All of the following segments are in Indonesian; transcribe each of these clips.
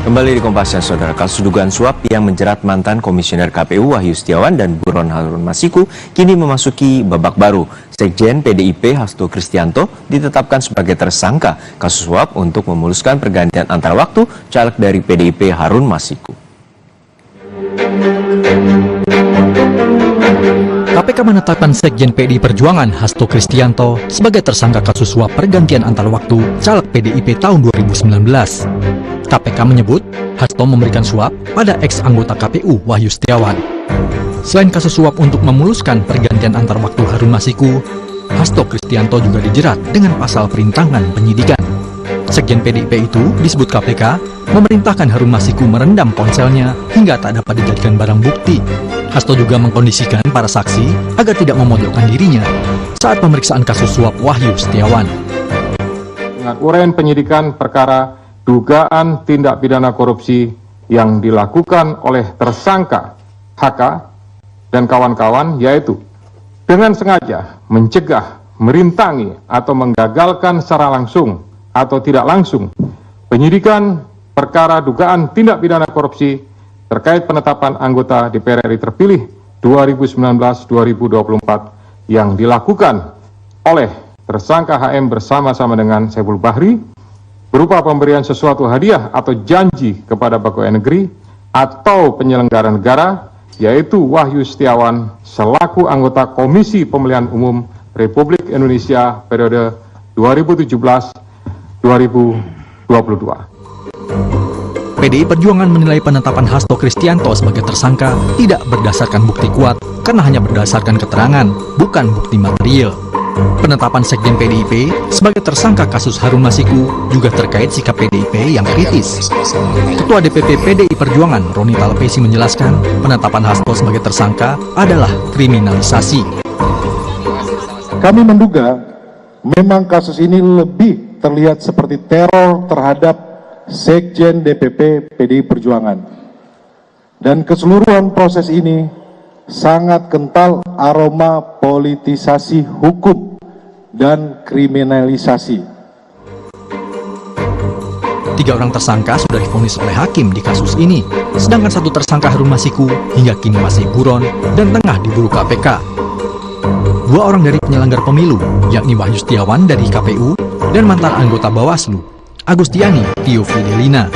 Kembali di Kompas, Saudara. Kasus dugaan suap yang menjerat mantan Komisioner KPU Wahyu Setiawan dan buron Harun Masiku kini memasuki babak baru. Sekjen PDIP Hasto Kristianto ditetapkan sebagai tersangka kasus suap untuk memuluskan pergantian antar waktu caleg dari PDIP Harun Masiku. KPK menetapkan Sekjen PDI Perjuangan Hasto Kristianto sebagai tersangka kasus suap pergantian antar waktu caleg PDIP tahun 2019. KPK menyebut Hasto memberikan suap pada ex-anggota KPU Wahyu Setiawan. Selain kasus suap untuk memuluskan pergantian antar waktu Harun Masiku, Hasto Kristianto juga dijerat dengan pasal perintangan penyidikan. Sekjen PDIP itu disebut KPK memerintahkan Harun Masiku merendam ponselnya hingga tak dapat dijadikan barang bukti. Hasto juga mengkondisikan para saksi agar tidak memojokkan dirinya saat pemeriksaan kasus suap Wahyu Setiawan. Dengan uraian penyidikan perkara dugaan tindak pidana korupsi yang dilakukan oleh tersangka HK dan kawan-kawan, yaitu dengan sengaja mencegah, merintangi, atau menggagalkan secara langsung atau tidak langsung penyidikan perkara dugaan tindak pidana korupsi terkait penetapan anggota DPR RI terpilih 2019-2024 yang dilakukan oleh tersangka HM bersama-sama dengan Saiful Bahri berupa pemberian sesuatu hadiah atau janji kepada pegawai negeri atau penyelenggara negara, yaitu Wahyu Setiawan selaku anggota Komisi Pemilihan Umum Republik Indonesia periode 2017-2022. PDI Perjuangan menilai penetapan Hasto Kristianto sebagai tersangka tidak berdasarkan bukti kuat karena hanya berdasarkan keterangan, bukan bukti material. Penetapan Sekjen PDIP sebagai tersangka kasus Harun Masiku juga terkait sikap PDIP yang kritis. Ketua DPP PDI Perjuangan Roni Talapesi menjelaskan penetapan Hasto sebagai tersangka adalah kriminalisasi. Kami menduga memang kasus ini lebih terlihat seperti teror terhadap Sekjen DPP PDI Perjuangan. Dan keseluruhan proses ini sangat kental aroma politisasi hukum dan kriminalisasi. 3 orang tersangka sudah divonis oleh hakim di kasus ini, sedangkan 1 tersangka Harun Masiku hingga kini masih buron dan tengah diburu KPK. 2 orang dari penyelenggara pemilu, yakni Wahyu Setiawan dari KPU dan mantan anggota Bawaslu, Agustiani Tio Fidelina.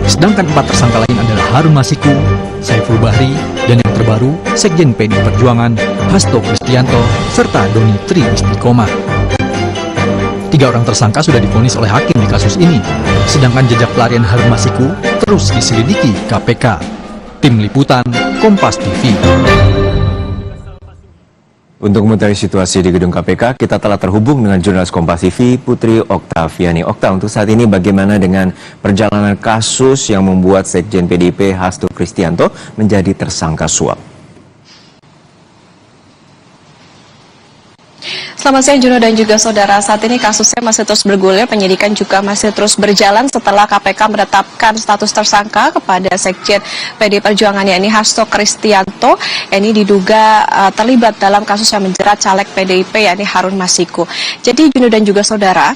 Sedangkan 4 tersangka lain adalah Harun Masiku, Saiful Bahri, dan yang terbaru Sekjen PDI Perjuangan Hasto Kristianto serta Doni Tri Istiqomah. 3 orang tersangka sudah divonis oleh hakim di kasus ini, sedangkan jejak pelarian Harun Masiku terus diselidiki KPK. Tim Liputan Kompas TV. Untuk mengetahui situasi di gedung KPK, kita telah terhubung dengan jurnalis Kompas TV Putri Oktaviani. Okta, untuk saat ini bagaimana dengan perjalanan kasus yang membuat Sekjen PDIP Hasto Kristianto menjadi tersangka suap? Selamat siang Juno dan juga saudara. Saat ini kasusnya masih terus bergulir, penyidikan juga masih terus berjalan setelah KPK menetapkan status tersangka kepada Sekjen PDI Perjuangan yakni Hasto Kristianto. Ini diduga terlibat dalam kasus yang menjerat caleg PDIP yakni Harun Masiku. Jadi Juno dan juga saudara,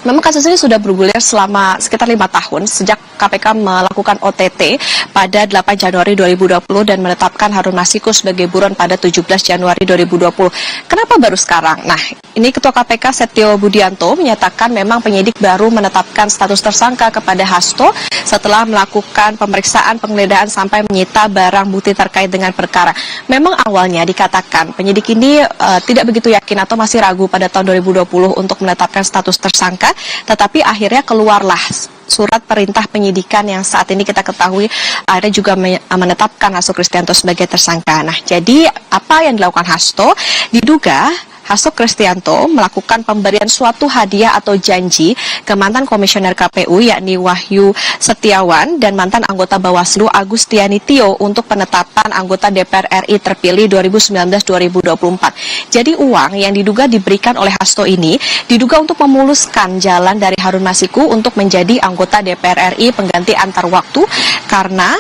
memang kasus ini sudah bergulir selama sekitar 5 tahun sejak KPK melakukan OTT pada 8 Januari 2020 dan menetapkan Harun Masiku sebagai buron pada 17 Januari 2020. Kenapa baru sekarang? Nah, ini Ketua KPK Setio Budianto menyatakan memang penyidik baru menetapkan status tersangka kepada Hasto setelah melakukan pemeriksaan penggeledahan sampai menyita barang bukti terkait dengan perkara. Memang awalnya dikatakan penyidik ini tidak begitu yakin atau masih ragu pada tahun 2020 untuk menetapkan status tersangka, tetapi akhirnya keluarlah surat perintah penyidikan yang saat ini kita ketahui akhirnya juga menetapkan Hasto Kristianto sebagai tersangka. Nah, jadi apa yang dilakukan Hasto? Diduga Hasto Kristianto melakukan pemberian suatu hadiah atau janji ke mantan komisioner KPU yakni Wahyu Setiawan dan mantan anggota Bawaslu Agustiani Tio untuk penetapan anggota DPR RI terpilih 2019-2024. Jadi uang yang diduga diberikan oleh Hasto ini diduga untuk memuluskan jalan dari Harun Masiku untuk menjadi anggota DPR RI pengganti antar waktu karena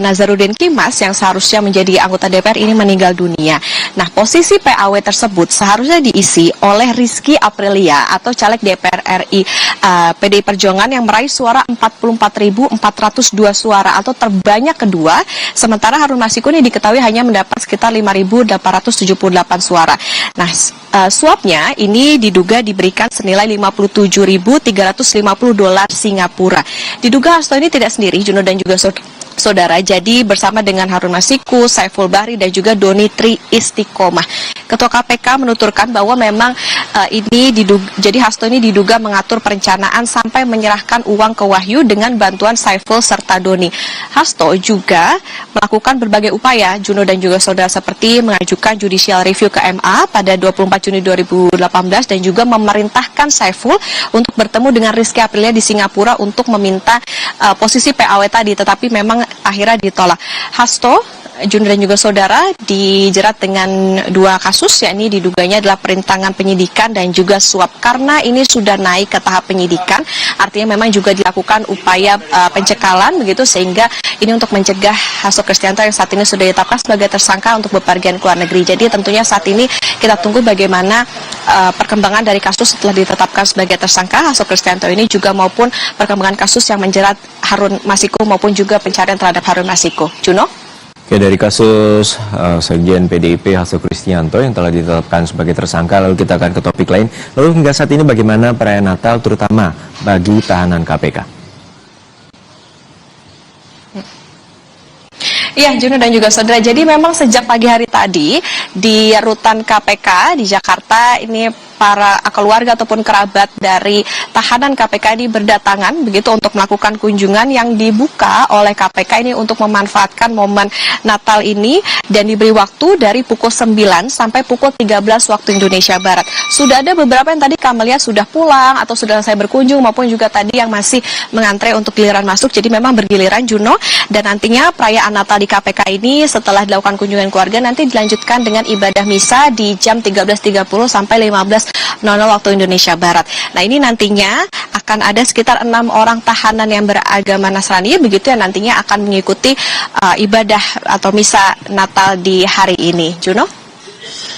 Nazarudin Kimas yang seharusnya menjadi anggota DPR ini meninggal dunia. Nah, posisi PAW tersebut seharusnya diisi oleh Rizky Aprilia atau caleg DPR RI PDI Perjuangan yang meraih suara 44.402 suara atau terbanyak kedua, sementara Harun Masiku ini diketahui hanya mendapat sekitar 5.878 suara. Nah, suapnya ini diduga diberikan senilai 57.350 dolar Singapura. Diduga Hasto ini tidak sendiri, Juno dan juga saudara, jadi bersama dengan Harun Masiku, Saiful Bahri, dan juga Doni Tri Istiqomah. Ketua KPK menuturkan bahwa memang jadi Hasto ini diduga mengatur perencanaan sampai menyerahkan uang ke Wahyu dengan bantuan Saiful serta Doni. Hasto juga melakukan berbagai upaya, Juno dan juga saudara, seperti mengajukan judicial review ke MA pada 24 Juni 2018 dan juga memerintahkan Saiful untuk bertemu dengan Rizky Aprilia di Singapura untuk meminta posisi PAW tadi, tetapi memang akhirnya ditolak. Hasto, Juno dan juga saudara dijerat dengan 2 kasus, yakni diduganya adalah perintangan penyidikan dan juga suap. Karena ini sudah naik ke tahap penyidikan, artinya memang juga dilakukan upaya pencekalan begitu, sehingga ini untuk mencegah Hasto Kristianto yang saat ini sudah ditetapkan sebagai tersangka untuk bepergian ke luar negeri. Jadi tentunya saat ini kita tunggu bagaimana perkembangan dari kasus setelah ditetapkan sebagai tersangka Hasto Kristianto ini, juga maupun perkembangan kasus yang menjerat Harun Masiku maupun juga pencarian terhadap Harun Masiku. Juno? Oke, dari kasus Sekjen PDIP Hasto Kristianto yang telah ditetapkan sebagai tersangka, lalu kita akan ke topik lain. Lalu hingga saat ini bagaimana perayaan Natal terutama bagi tahanan KPK? Iya, Juno dan juga saudara. Jadi memang sejak pagi hari tadi di rutan KPK di Jakarta ini para keluarga ataupun kerabat dari tahanan KPK ini berdatangan begitu untuk melakukan kunjungan yang dibuka oleh KPK ini untuk memanfaatkan momen Natal ini, dan diberi waktu dari pukul 9 sampai pukul 13 waktu Indonesia Barat. Sudah ada beberapa yang tadi kami lihat sudah pulang atau sudah selesai berkunjung, maupun juga tadi yang masih mengantre untuk giliran masuk. Jadi memang bergiliran, Juno, dan nantinya perayaan Natal di KPK ini setelah dilakukan kunjungan keluarga nanti dilanjutkan dengan ibadah misa di jam 13.30 sampai 15.00 waktu Indonesia Barat. Nah, ini nantinya akan ada sekitar 6 orang tahanan yang beragama Nasrani begitu yang nantinya akan mengikuti ibadah atau misa Natal di hari ini. Juno?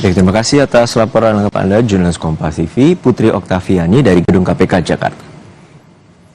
Baik, terima kasih atas laporan lengkap Anda, jurnalis Kompas TV, Putri Oktaviani dari Gedung KPK Jakarta.